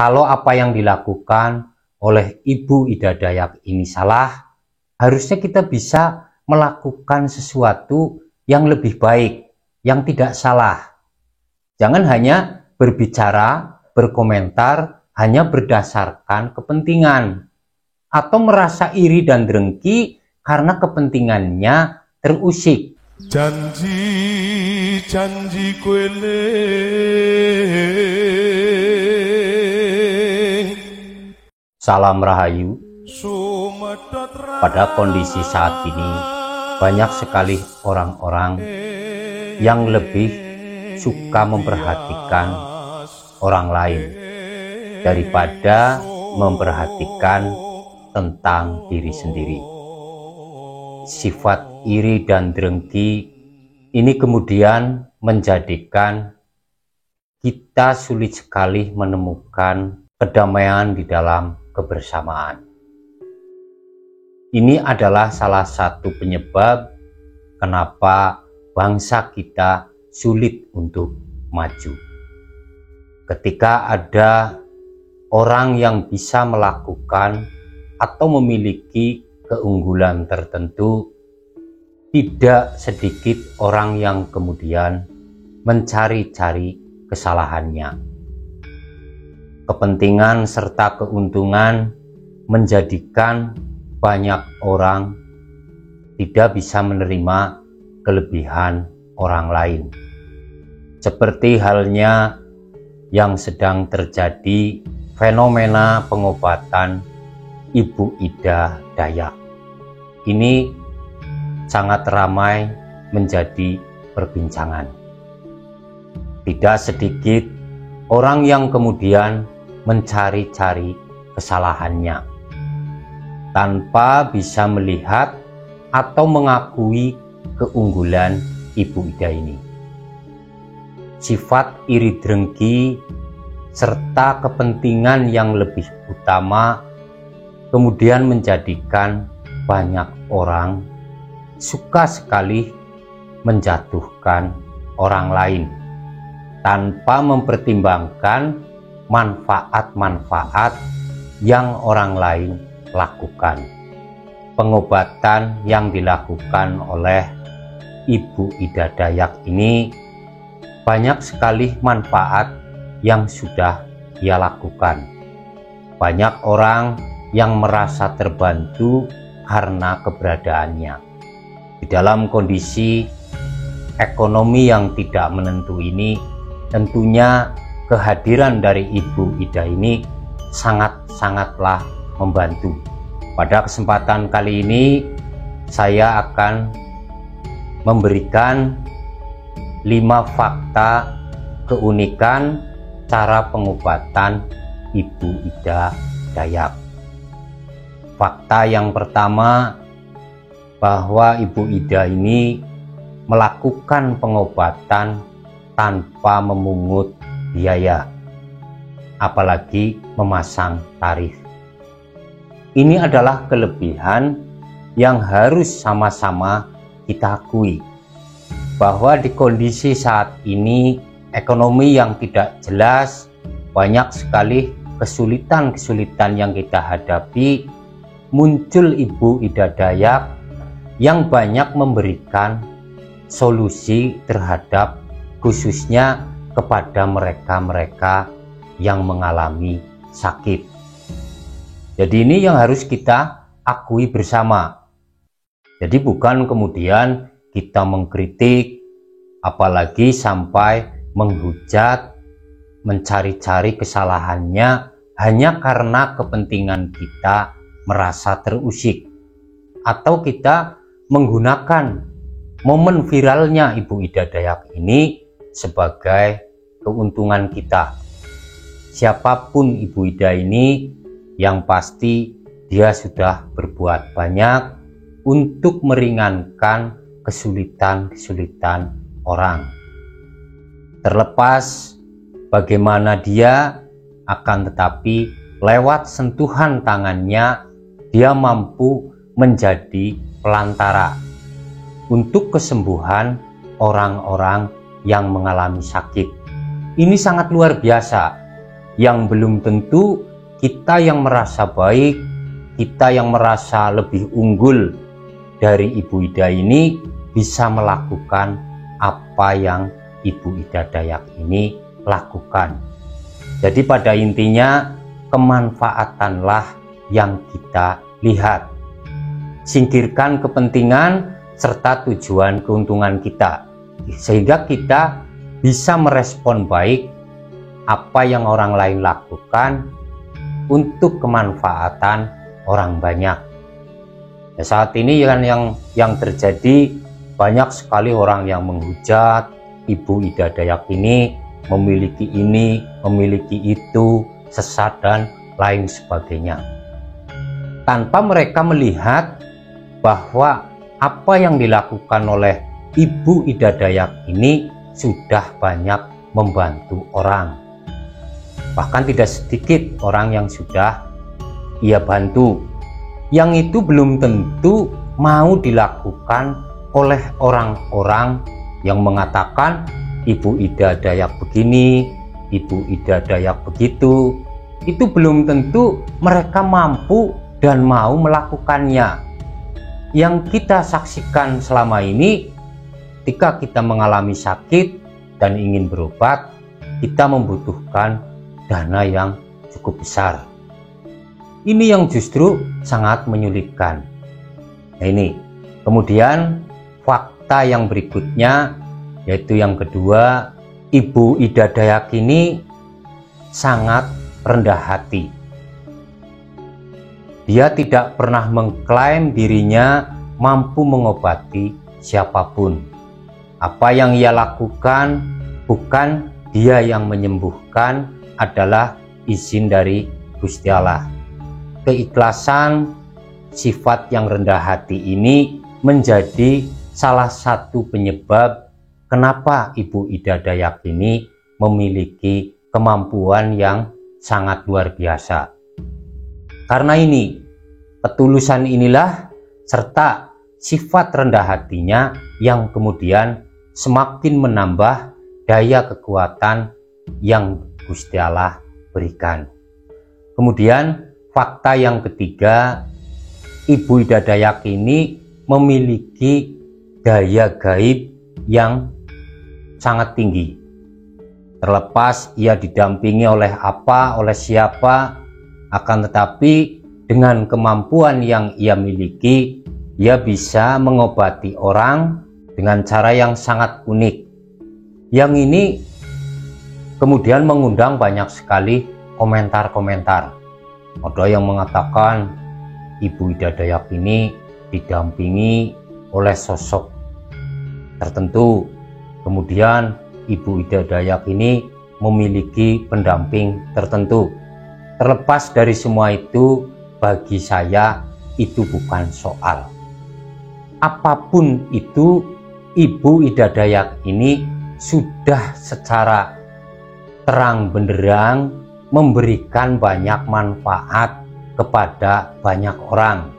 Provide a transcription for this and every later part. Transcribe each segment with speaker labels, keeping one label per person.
Speaker 1: Kalau apa yang dilakukan oleh Ibu Ida Dayak ini salah, harusnya kita bisa melakukan sesuatu yang lebih baik, yang tidak salah. Jangan hanya berbicara, berkomentar, hanya berdasarkan kepentingan, atau merasa iri dan dengki karena kepentingannya terusik.
Speaker 2: Janji kuele.
Speaker 1: Salam Rahayu. Pada kondisi saat ini, banyak sekali orang-orang yang lebih suka memperhatikan orang lain daripada memperhatikan tentang diri sendiri. Sifat iri dan dengki ini kemudian menjadikan kita sulit sekali menemukan kedamaian di dalam kebersamaan. Ini adalah salah satu penyebab kenapa bangsa kita sulit untuk maju. Ketika ada orang yang bisa melakukan atau memiliki keunggulan tertentu, tidak sedikit orang yang kemudian mencari-cari kesalahannya. Kepentingan serta keuntungan menjadikan banyak orang tidak bisa menerima kelebihan orang lain. Seperti halnya yang sedang terjadi fenomena pengobatan Ibu Ida Dayak. Ini sangat ramai menjadi perbincangan. Tidak sedikit orang yang kemudian mencari-cari kesalahannya tanpa bisa melihat atau mengakui keunggulan Ibu Ida ini. Sifat iri dengki serta kepentingan yang lebih utama kemudian menjadikan banyak orang suka sekali menjatuhkan orang lain tanpa mempertimbangkan manfaat-manfaat yang orang lain lakukan. Pengobatan yang dilakukan oleh Ibu Ida Dayak ini banyak sekali manfaat yang sudah ia lakukan. Banyak orang yang merasa terbantu karena keberadaannya. Di dalam kondisi ekonomi yang tidak menentu ini, tentunya kehadiran dari Ibu Ida ini sangat-sangatlah membantu. Pada kesempatan kali ini saya akan memberikan 5 fakta keunikan cara pengobatan Ibu Ida Dayak. Fakta yang pertama, bahwa Ibu Ida ini melakukan pengobatan tanpa memungut biaya, apalagi memasang tarif. Ini adalah kelebihan yang harus sama-sama kita akui, bahwa di kondisi saat ini ekonomi yang tidak jelas, banyak sekali kesulitan-kesulitan yang kita hadapi. Muncul Ibu Ida Dayak yang banyak memberikan solusi terhadap khususnya kepada mereka-mereka yang mengalami sakit. Jadi ini yang harus kita akui bersama. Jadi bukan kemudian kita mengkritik, apalagi sampai menghujat, mencari-cari kesalahannya hanya karena kepentingan kita merasa terusik, atau kita menggunakan momen viralnya Ibu Ida Dayak ini sebagai keuntungan kita. Siapapun Ibu Ida ini, yang pasti dia sudah berbuat banyak untuk meringankan kesulitan-kesulitan orang. Terlepas bagaimana dia, akan tetapi lewat sentuhan tangannya dia mampu menjadi pelantara untuk kesembuhan orang-orang yang mengalami sakit. Ini sangat luar biasa. yang belum tentu kita yang merasa baik, kita yang merasa lebih unggul dari Ibu Ida ini bisa melakukan apa yang Ibu Ida Dayak ini lakukan. Jadi pada intinya kemanfaatanlah yang kita lihat. Singkirkan kepentingan serta tujuan keuntungan kita, sehingga kita bisa merespon baik apa yang orang lain lakukan untuk kemanfaatan orang banyak. Nah, saat ini kan yang terjadi banyak sekali orang yang menghujat Ibu Ida Dayak ini, memiliki ini, memiliki itu, sesat dan lain sebagainya, tanpa mereka melihat bahwa apa yang dilakukan oleh Ibu Ida Dayak ini sudah banyak membantu orang. Bahkan tidak sedikit orang yang sudah ia bantu, yang itu belum tentu mau dilakukan oleh orang-orang yang mengatakan Ibu Ida Dayak begini, Ibu Ida Dayak begitu. Itu belum tentu mereka mampu dan mau melakukannya. Yang kita saksikan selama ini, ketika kita mengalami sakit dan ingin berobat, kita membutuhkan dana yang cukup besar. Ini yang justru sangat menyulitkan. Nah ini, kemudian fakta yang berikutnya, yaitu yang kedua, Ibu Ida Dayak ini sangat rendah hati. Dia tidak pernah mengklaim dirinya mampu mengobati siapapun. Apa yang ia lakukan bukan dia yang menyembuhkan, adalah izin dari Gusti Allah. Keikhlasan, sifat yang rendah hati ini menjadi salah satu penyebab kenapa Ibu Ida Dayak ini memiliki kemampuan yang sangat luar biasa. Karena ini, ketulusan inilah serta sifat rendah hatinya yang kemudian semakin menambah daya kekuatan yang Gusti Allah berikan. Kemudian fakta yang ketiga, Ibu Ida Dayak ini memiliki daya gaib yang sangat tinggi. Terlepas ia didampingi oleh apa, oleh siapa, akan tetapi dengan kemampuan yang ia miliki, ia bisa mengobati orang dengan cara yang sangat unik. Yang ini kemudian mengundang banyak sekali komentar-komentar. Ada yang mengatakan Ibu Ida Dayak ini didampingi oleh sosok tertentu. Kemudian Ibu Ida Dayak ini memiliki pendamping tertentu. Terlepas dari semua itu, bagi saya itu bukan soal. Apapun itu, Ibu Ida Dayak ini sudah secara terang benderang memberikan banyak manfaat kepada banyak orang.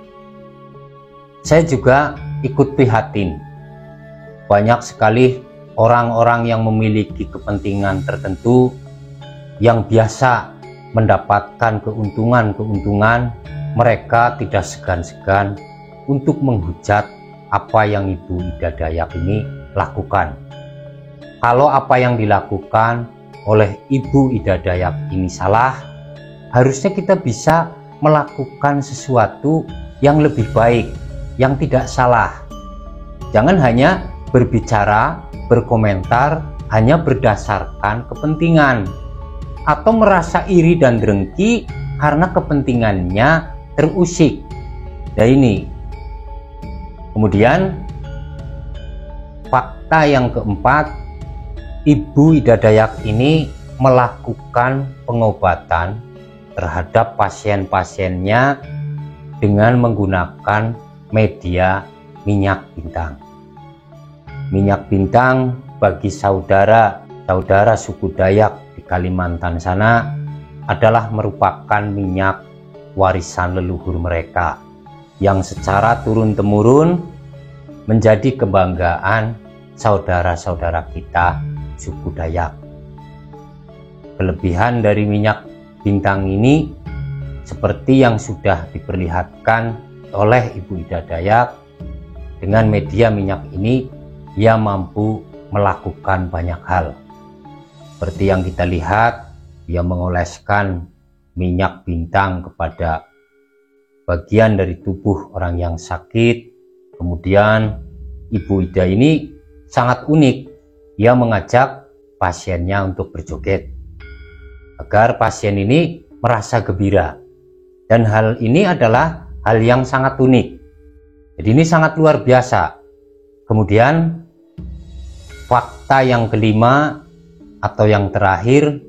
Speaker 1: Saya juga ikut prihatin. Banyak sekali orang-orang yang memiliki kepentingan tertentu yang biasa mendapatkan keuntungan-keuntungan, mereka tidak segan-segan untuk menghujat apa yang Ibu Ida Dayak ini lakukan. Kalau apa yang dilakukan oleh Ibu Ida Dayak ini salah, harusnya kita bisa melakukan sesuatu yang lebih baik, yang tidak salah. Jangan hanya berbicara, berkomentar hanya berdasarkan kepentingan, atau merasa iri dan dengki karena kepentingannya terusik. Nah ini. Kemudian fakta yang keempat, Ibu Ida Dayak ini melakukan pengobatan terhadap pasien-pasiennya dengan menggunakan media minyak bintang. Minyak bintang bagi saudara-saudara suku Dayak di Kalimantan sana adalah merupakan minyak warisan leluhur mereka yang secara turun-temurun menjadi kebanggaan saudara-saudara kita suku Dayak. Kelebihan dari minyak bintang ini seperti yang sudah diperlihatkan oleh Ibu Ida Dayak, dengan media minyak ini ia mampu melakukan banyak hal. Seperti yang kita lihat, ia mengoleskan minyak bintang kepada bagian dari tubuh orang yang sakit. Kemudian Ibu Ida ini sangat unik, ia mengajak pasiennya untuk berjoget agar pasien ini merasa gembira. Dan hal ini adalah hal yang sangat unik. Jadi ini sangat luar biasa. Kemudian fakta yang kelima atau yang terakhir,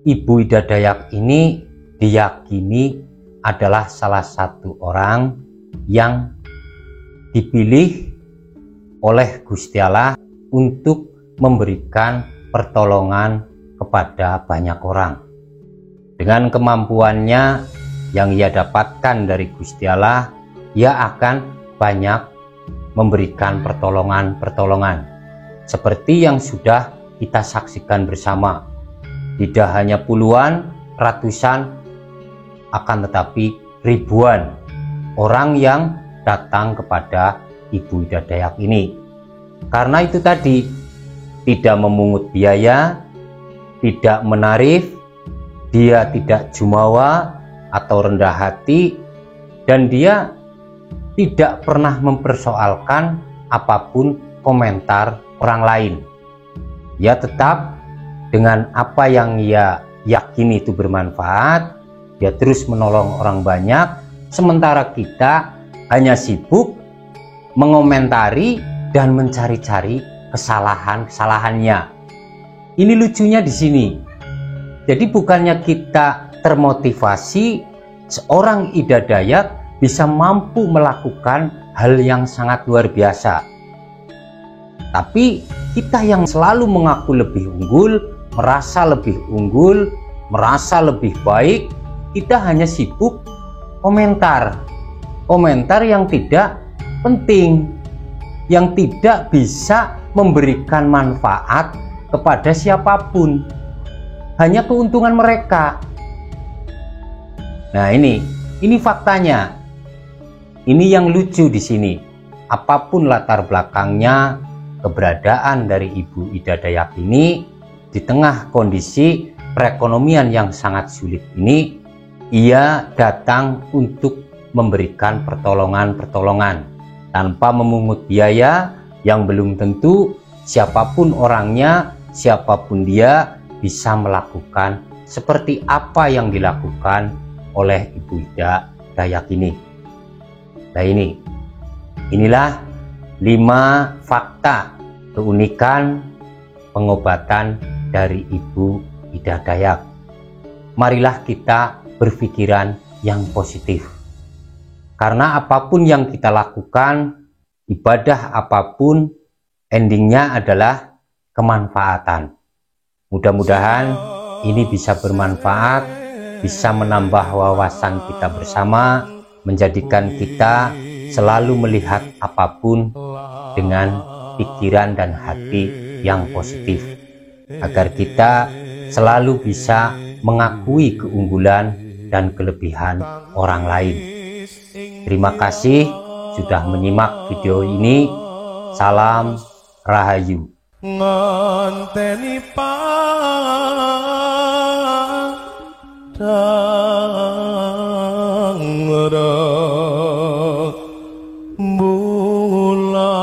Speaker 1: Ibu Ida Dayak ini diyakini adalah salah satu orang yang dipilih oleh Gusti Allah untuk memberikan pertolongan kepada banyak orang. Dengan kemampuannya yang ia dapatkan dari Gusti Allah, ia akan banyak memberikan pertolongan-pertolongan seperti yang sudah kita saksikan bersama. Tidak hanya puluhan, ratusan, akan tetapi ribuan orang yang datang kepada Ibu Ida Dayak ini. Karena itu tadi, tidak memungut biaya, tidak menarif, dia tidak jumawa atau rendah hati, dan dia tidak pernah mempersoalkan apapun komentar orang lain. Ia tetap dengan apa yang ia yakini itu bermanfaat, dia terus menolong orang banyak, sementara kita hanya sibuk mengomentari dan mencari-cari kesalahan-kesalahannya. Ini lucunya di sini. Jadi bukannya kita termotivasi, seorang Ida Dayak bisa mampu melakukan hal yang sangat luar biasa. Tapi kita yang selalu mengaku lebih unggul, merasa lebih unggul, merasa lebih baik, kita hanya sibuk komentar yang tidak penting, yang tidak bisa memberikan manfaat kepada siapapun, hanya keuntungan mereka. Nah, ini faktanya. Ini yang lucu di sini. Apapun latar belakangnya, keberadaan dari Ibu Ida Dayak ini di tengah kondisi perekonomian yang sangat sulit ini, ia datang untuk memberikan pertolongan-pertolongan tanpa memungut biaya yang belum tentu siapapun orangnya, siapapun dia bisa melakukan seperti apa yang dilakukan oleh Ibu Ida Dayak ini. Nah, inilah 5 fakta keunikan pengobatan dari Ibu Ida Dayak. Marilah kita berpikiran yang positif. Karena apapun yang kita lakukan, ibadah apapun, endingnya adalah kemanfaatan. Mudah-mudahan ini bisa bermanfaat, bisa menambah wawasan kita bersama, menjadikan kita selalu melihat apapun dengan pikiran dan hati yang positif, agar kita selalu bisa mengakui keunggulan dan kelebihan orang lain. Terima kasih sudah menyimak video ini. Salam Rahayu. Nganteni padang bulan